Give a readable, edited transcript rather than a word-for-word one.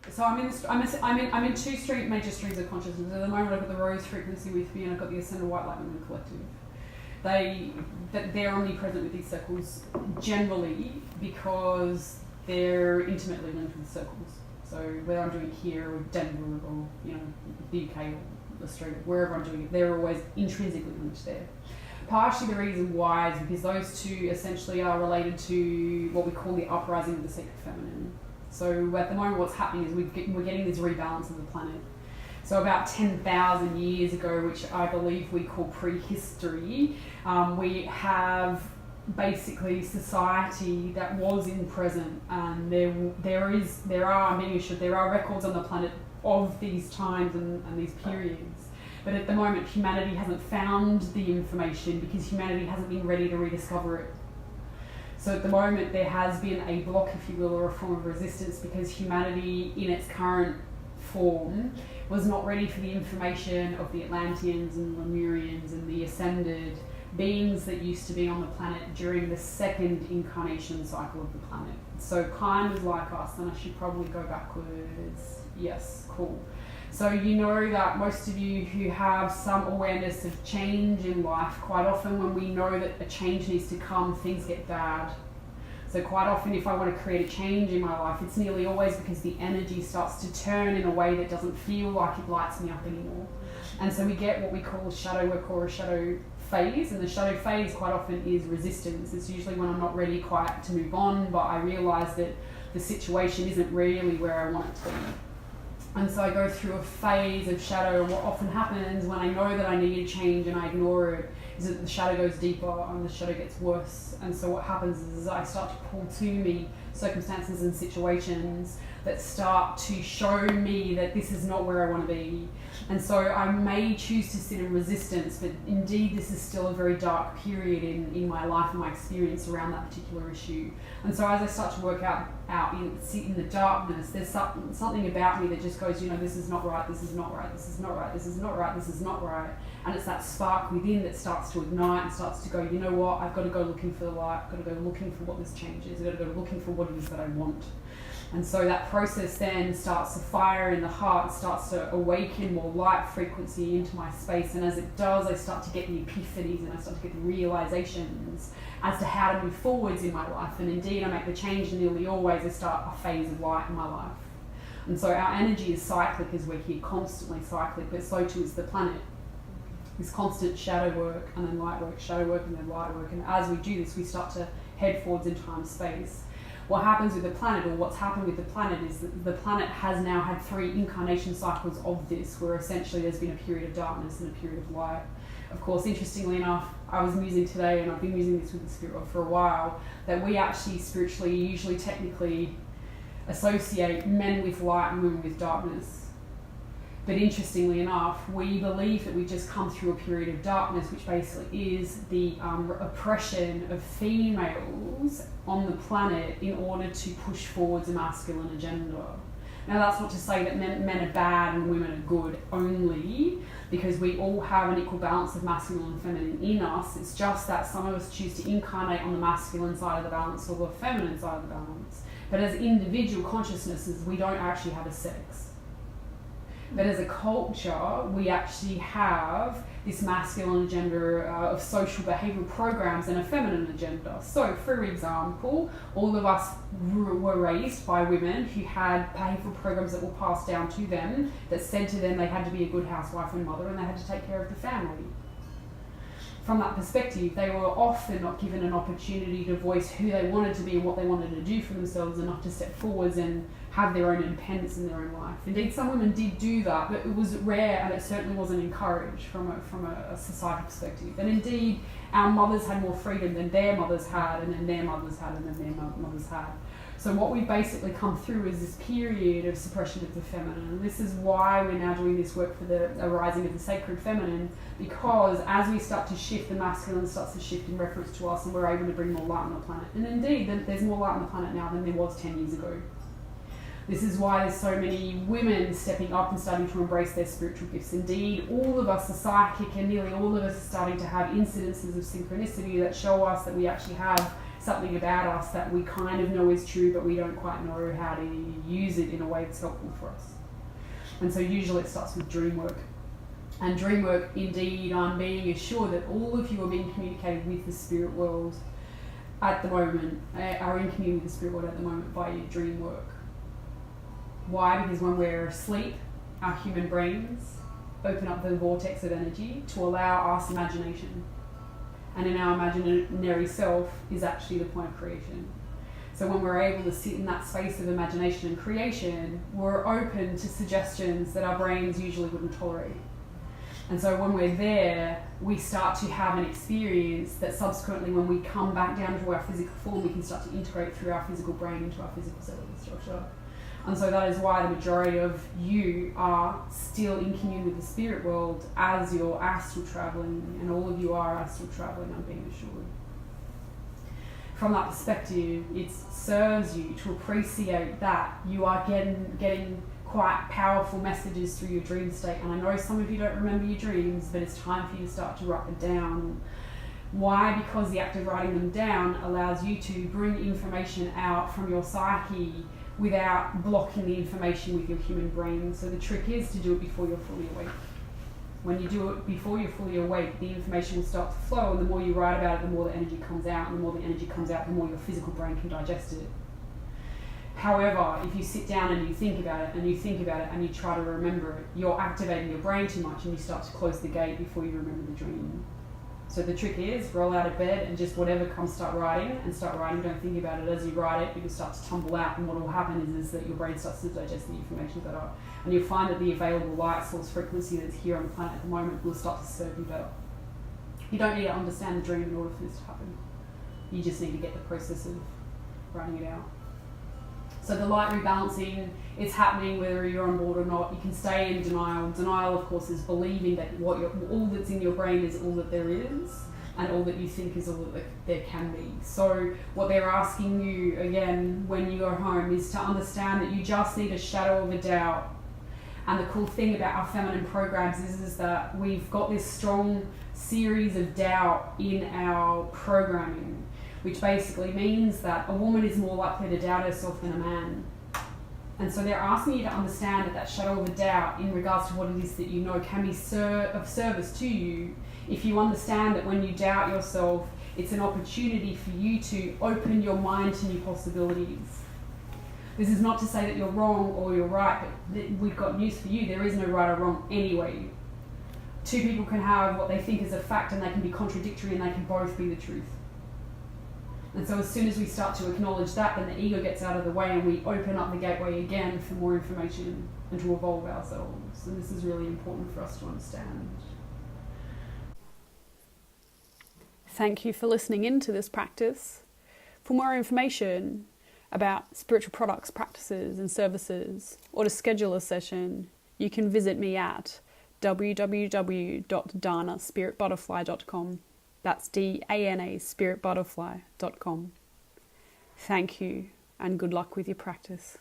So I'm in two major streams of consciousness. At the moment, I've got the rose frequency with me, and I've got the ascended white light women collective. They're omnipresent with these circles generally because they're intimately linked with circles. So whether I'm doing it here or Denver or the UK or Australia, wherever I'm doing it, they're always intrinsically linked there. Partially the reason why is because those two essentially are related to what we call the uprising of the sacred feminine. So at the moment what's happening is we're getting this rebalance of the planet. So about 10,000 years ago, which I believe we call prehistory, we have basically society that was in present, and there are records on the planet of these times and these periods. But at the moment, humanity hasn't found the information because humanity hasn't been ready to rediscover it. So at the moment, there has been a block, if you will, or a form of resistance because humanity in its current form was not ready for the information of the Atlanteans and Lemurians and the ascended beings that used to be on the planet during the second incarnation cycle of the planet. So kind of like us, and I should probably go backwards. Yes, cool. So you know that most of you who have some awareness of change in life, quite often when we know that a change needs to come, things get bad. So quite often if I want to create a change in my life, it's nearly always because the energy starts to turn in a way that doesn't feel like it lights me up anymore. And so we get what we call shadow work or a shadow phase, and the shadow phase quite often is resistance. It's usually when I'm not ready quite to move on, but I realise that the situation isn't really where I want it to be. And so I go through a phase of shadow, and what often happens when I know that I need a change and I ignore it is that the shadow goes deeper and the shadow gets worse. And so what happens is I start to pull to me circumstances and situations that start to show me that this is not where I want to be. And so I may choose to sit in resistance, but indeed this is still a very dark period in my life and my experience around that particular issue. And so as I start to work out in the darkness, there's something about me that just goes, this is not right, this is not right, this is not right, this is not right, this is not right. And it's that spark within that starts to ignite and starts to go, you know what, I've got to go looking for the light, I've got to go looking for what this change is, I've got to go looking for what it is that I want. And so that process then starts to fire in the heart, starts to awaken more light frequency into my space. And as it does, I start to get the epiphanies and I start to get the realizations as to how to move forwards in my life. And indeed, I make the change, and nearly always I start a phase of light in my life. And so our energy is cyclic as we're here, constantly cyclic, but so too is the planet. This constant shadow work and then light work, shadow work and then light work. And as we do this, we start to head forwards in time space. What happens with the planet, or what's happened with the planet, is that the planet has now had 3 incarnation cycles of this, where essentially there's been a period of darkness and a period of light. Of course, interestingly enough, I was musing today, and I've been using this with the spirit world for a while, that we actually spiritually, usually technically, associate men with light and women with darkness. But interestingly enough, we believe that we've just come through a period of darkness, which basically is the oppression of females on the planet in order to push forwards a masculine agenda. Now that's not to say that men are bad and women are good only, because we all have an equal balance of masculine and feminine in us. It's just that some of us choose to incarnate on the masculine side of the balance or the feminine side of the balance. But as individual consciousnesses, we don't actually have a sex. But as a culture, we actually have this masculine agenda of social behavioural programs and a feminine agenda. So, for example, all of us were raised by women who had behavioural programs that were passed down to them that said to them they had to be a good housewife and mother and they had to take care of the family. From that perspective, they were often not given an opportunity to voice who they wanted to be and what they wanted to do for themselves, enough to step forwards and have their own independence in their own life. Indeed, some women did do that, but it was rare and it certainly wasn't encouraged from a societal perspective. And indeed, our mothers had more freedom than their mothers had, and then their mothers had, and then their mothers had. So what we've basically come through is this period of suppression of the feminine. And this is why we're now doing this work for the arising of the sacred feminine, because as we start to shift, the masculine starts to shift in reference to us, and we're able to bring more light on the planet. And indeed, there's more light on the planet now than there was 10 years ago. This is why there's so many women stepping up and starting to embrace their spiritual gifts. Indeed, all of us are psychic, and nearly all of us are starting to have incidences of synchronicity that show us that we actually have something about us that we kind of know is true, but we don't quite know how to use it in a way that's helpful for us. And so usually it starts with dream work. And dream work, indeed, I'm being assured that all of you are being communicated with the spirit world at the moment, are in communion with the spirit world at the moment by your dream work. Why? Because when we're asleep, our human brains open up the vortex of energy to allow us imagination. And in our imaginary self is actually the point of creation. So when we're able to sit in that space of imagination and creation, we're open to suggestions that our brains usually wouldn't tolerate. And so when we're there, we start to have an experience that subsequently, when we come back down to our physical form, we can start to integrate through our physical brain into our physical cellular structure. And so that is why the majority of you are still in communion with the spirit world as you're astral traveling, and all of you are astral traveling, I'm being assured. From that perspective, it serves you to appreciate that you are getting quite powerful messages through your dream state. And I know some of you don't remember your dreams, but it's time for you to start to write them down. Why? Because the act of writing them down allows you to bring information out from your psyche without blocking the information with your human brain. So the trick is to do it before you're fully awake. When you do it before you're fully awake, the information will start to flow, and the more you write about it, the more the energy comes out, and the more the energy comes out, the more your physical brain can digest it. However, if you sit down and you think about it, and you think about it, and you try to remember it, you're activating your brain too much, and you start to close the gate before you remember the dream. So the trick is, roll out of bed and just whatever comes, start writing. Don't think about it as you write it. It will start to tumble out, and what will happen is that your brain starts to digest the information better. And you'll find that the available light source frequency that's here on the planet at the moment will start to serve you better. You don't need to understand the dream in order for this to happen. You just need to get the process of writing it out. So the light rebalancing, it's happening whether you're on board or not. You can stay in denial. Denial, of course, is believing that all that's in your brain is all that there is, and all that you think is all that there can be. So what they're asking you, again, when you go home, is to understand that you just need a shadow of a doubt. And the cool thing about our feminine programs is that we've got this strong series of doubt in our programming, which basically means that a woman is more likely to doubt herself than a man. And so they're asking you to understand that shadow of a doubt in regards to what it is that you know can be of service to you. If you understand that when you doubt yourself, it's an opportunity for you to open your mind to new possibilities. This is not to say that you're wrong or you're right, but we've got news for you. There is no right or wrong anyway. Two people can have what they think is a fact, and they can be contradictory, and they can both be the truth. And so as soon as we start to acknowledge that, then the ego gets out of the way, and we open up the gateway again for more information and to evolve ourselves. And this is really important for us to understand. Thank you for listening into this practice. For more information about spiritual products, practices and services, or to schedule a session, you can visit me at www.danaspiritbutterfly.com. That's DANA spiritbutterfly.com. Thank you, and good luck with your practice.